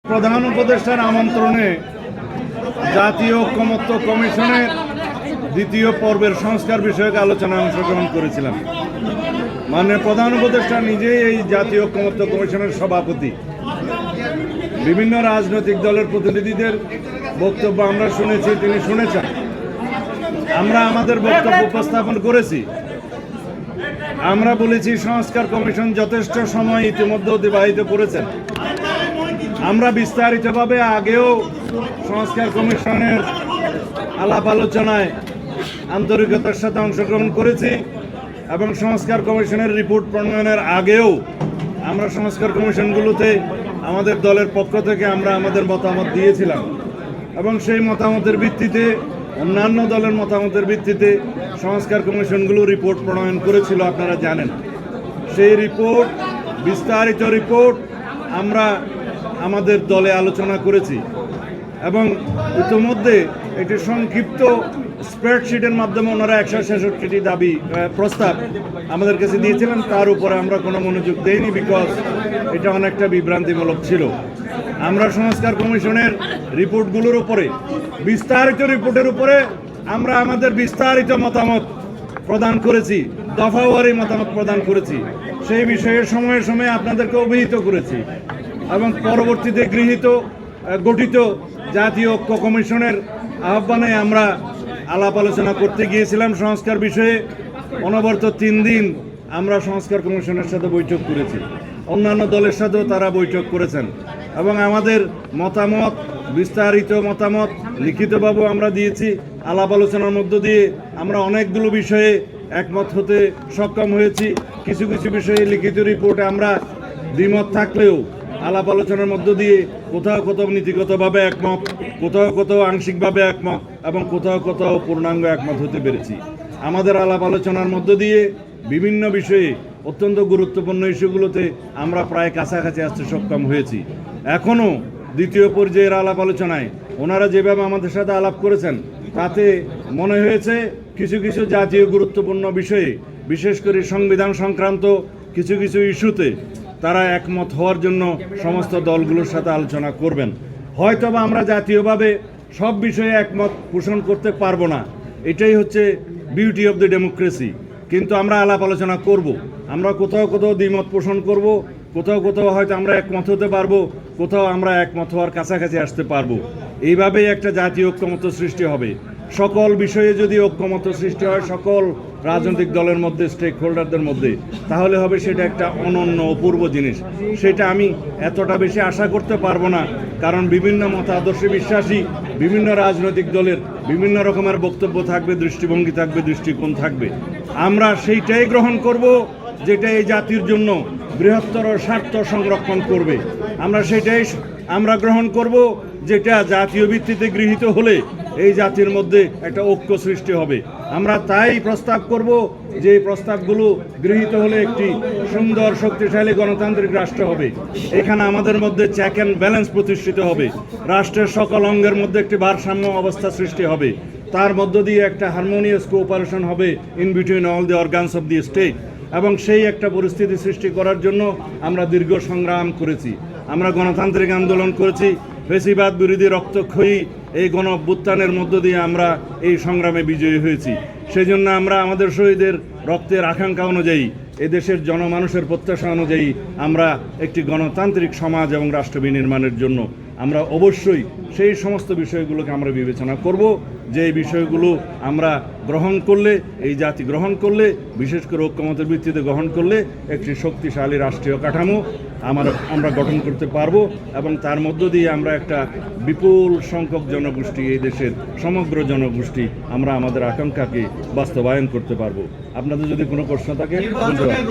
প্রধান উপদেষ্টার আমন্ত্রণে জাতীয় ঐকমত্য কমিশনের দ্বিতীয় পর্বের সংস্কার বিষয়ক আলোচনায় অংশগ্রহণ করেছিলাম। মাননীয় প্রধান উপদেষ্টা নিজেই এই জাতীয় ঐকমত্য কমিশনের সভাপতি। বিভিন্ন রাজনৈতিক দলের প্রতিনিধিদের বক্তব্য আমরা শুনেছি, তিনি শুনেছেন। আমরা আমাদের বক্তব্য উপস্থাপন করেছি। আমরা বলেছি সংস্কার কমিশন যথেষ্ট সময় ইতিমধ্যে অতিবাহিত করেছেন। আমরা বিস্তারিতভাবে আগেও সংস্কার কমিশনের আলাপ আলোচনায় আন্তরিকতার সাথে অংশগ্রহণ করেছি এবং সংস্কার কমিশনের রিপোর্ট প্রণয়নের আগেও আমরা সংস্কার কমিশনগুলোতে আমাদের দলের পক্ষ থেকে আমরা আমাদের মতামত দিয়েছিলাম এবং সেই মতামতের ভিত্তিতে অন্যান্য দলের মতামতের ভিত্তিতে সংস্কার কমিশনগুলো রিপোর্ট প্রণয়ন করেছিল। আপনারা জানেন সেই রিপোর্ট, বিস্তারিত রিপোর্ট আমরা আমাদের দলে আলোচনা করেছি এবং ইতিমধ্যে একটি সংক্ষিপ্ত স্প্রেডশিটের মাধ্যমে ওনারা 166টি দাবি প্রস্তাব আমাদের কাছে দিয়েছিলেন। তার উপরে আমরা কোনো মনোযোগ দেইনি, বিকজ এটা অনেকটা বিভ্রান্তিমূলক ছিল। আমরা সংস্কার কমিশনের রিপোর্টগুলোর উপরে, বিস্তারিত রিপোর্টের উপরে আমরা আমাদের বিস্তারিত মতামত প্রদান করেছি, দফাওয়ারি মতামত প্রদান করেছি। সেই বিষয়ে সময়ে সময়ে আপনাদেরকে অবহিত করেছি এবং পরবর্তীতে গঠিত জাতীয় ঐক্য কমিশনের আহ্বানে আমরা আলাপ আলোচনা করতে গিয়েছিলাম সংস্কার বিষয়ে। অনবরত 3 দিন আমরা সংস্কার কমিশনের সাথে বৈঠক করেছি, অন্যান্য দলের সাথেও তারা বৈঠক করেছেন এবং আমাদের মতামত, বিস্তারিত মতামত লিখিতভাবেও আমরা দিয়েছি। আলাপ আলোচনার মধ্য দিয়ে আমরা অনেকগুলো বিষয়ে একমত হতে সক্ষম হয়েছি। কিছু কিছু বিষয়ে লিখিত রিপোর্টে আমরা দ্বিমত থাকলেও আলাপ আলোচনার মধ্য দিয়ে কোথাও কোথাও নীতিগতভাবে একমত, কোথাও কোথাও আংশিকভাবে একমত এবং কোথাও কোথাও পূর্ণাঙ্গ একমত হতে পেরেছি। আমাদের আলাপ আলোচনার মধ্য দিয়ে বিভিন্ন বিষয়ে অত্যন্ত গুরুত্বপূর্ণ ইস্যুগুলোতে আমরা প্রায় কাছাকাছি আসতে সক্ষম হয়েছি। এখনও দ্বিতীয় পর্যায়ের আলাপ আলোচনায় ওনারা যেভাবে আমাদের সাথে আলাপ করেছেন তাতে মনে হয়েছে কিছু কিছু জাতীয় গুরুত্বপূর্ণ বিষয়ে, বিশেষ করে সংবিধান সংক্রান্ত কিছু কিছু ইস্যুতে তারা একমত হওয়ার জন্য সমস্ত দলগুলোর সাথে আলোচনা করবেন। হয়তোবা আমরা জাতীয়ভাবে সব বিষয়ে একমত পোষণ করতে পারবো না, এটাই হচ্ছে বিউটি অফ দ্য ডেমোক্রেসি। কিন্তু আমরা আলাপ আলোচনা করব। আমরা কোথাও কোথাও দ্বিমত পোষণ করব, কোথাও কোথাও হয়তো আমরা একমত হতে পারবো, কোথাও আমরা একমত হওয়ার কাছাকাছি আসতে পারবো। এইভাবেই একটা জাতীয় ঐক্যমত্য সৃষ্টি হবে। সকল বিষয়ে যদি ঐক্যমত্য সৃষ্টি হয় সকল রাজনৈতিক দলের মধ্যে, স্টেক হোল্ডারদের মধ্যে, তাহলে হবে সেটা একটা অনন্য অপূর্ব জিনিস। সেটা আমি এতটা বেশি আশা করতে পারবো না, কারণ বিভিন্ন মতাদর্শে বিশ্বাসী বিভিন্ন রাজনৈতিক দলের বিভিন্ন রকমের বক্তব্য থাকবে, দৃষ্টিভঙ্গি থাকবে, দৃষ্টিকোণ থাকবে। আমরা সেইটাই গ্রহণ করব যেটা এই জাতির জন্য বৃহত্তর স্বার্থ সংরক্ষণ করবে। আমরা গ্রহণ করব যেটা জাতীয় ভিত্তিতে গৃহীত হলে এই জাতির মধ্যে একটা ঐক্য সৃষ্টি হবে। আমরা তাই প্রস্তাব করব যে এই প্রস্তাবগুলো গৃহীত হলে একটি সুন্দর শক্তিশালী গণতান্ত্রিক রাষ্ট্র হবে। এখানে আমাদের মধ্যে চেক অ্যান্ড ব্যালেন্স প্রতিষ্ঠিত হবে, রাষ্ট্রের সকল অঙ্গের মধ্যে একটি ভারসাম্য অবস্থা সৃষ্টি হবে, তার মধ্য দিয়ে একটা হারমোনিয়াস কোঅপারেশন হবে in between all the organs of the state. এবং সেই একটা পরিস্থিতি সৃষ্টি করার জন্য আমরা দীর্ঘ সংগ্রাম করেছি, আমরা গণতান্ত্রিক আন্দোলন করেছি, ফ্যাসিবাদ বিরোধী রক্তক্ষয়ী এই গণ অভ্যুত্থানের মধ্য দিয়ে আমরা এই সংগ্রামে বিজয়ী হয়েছি। সেই জন্য আমরা আমাদের শহীদের রক্তের আকাঙ্ক্ষা অনুযায়ী, এদেশের জনমানুষের প্রত্যাশা অনুযায়ী আমরা একটি গণতান্ত্রিক সমাজ এবং রাষ্ট্র বিনির্মাণের জন্য আমরা অবশ্যই সেই সমস্ত বিষয়গুলোকে আমরা বিবেচনা করব, যে এই বিষয়গুলো আমরা গ্রহণ করলে, এই জাতি গ্রহণ করলে, বিশেষ করে ঐক্যমতের ভিত্তিতে গ্রহণ করলে একটি শক্তিশালী রাষ্ট্রীয় কাঠামো আমরা গঠন করতে পারবো এবং তার মধ্য দিয়ে আমরা একটা বিপুল সংখ্যক জনগোষ্ঠী, এই দেশের সমগ্র জনগোষ্ঠী আমরা আমাদের আকাঙ্ক্ষাকে বাস্তবায়ন করতে পারবো। আপনাদের যদি কোনো প্রশ্ন থাকে বলতে পারেন।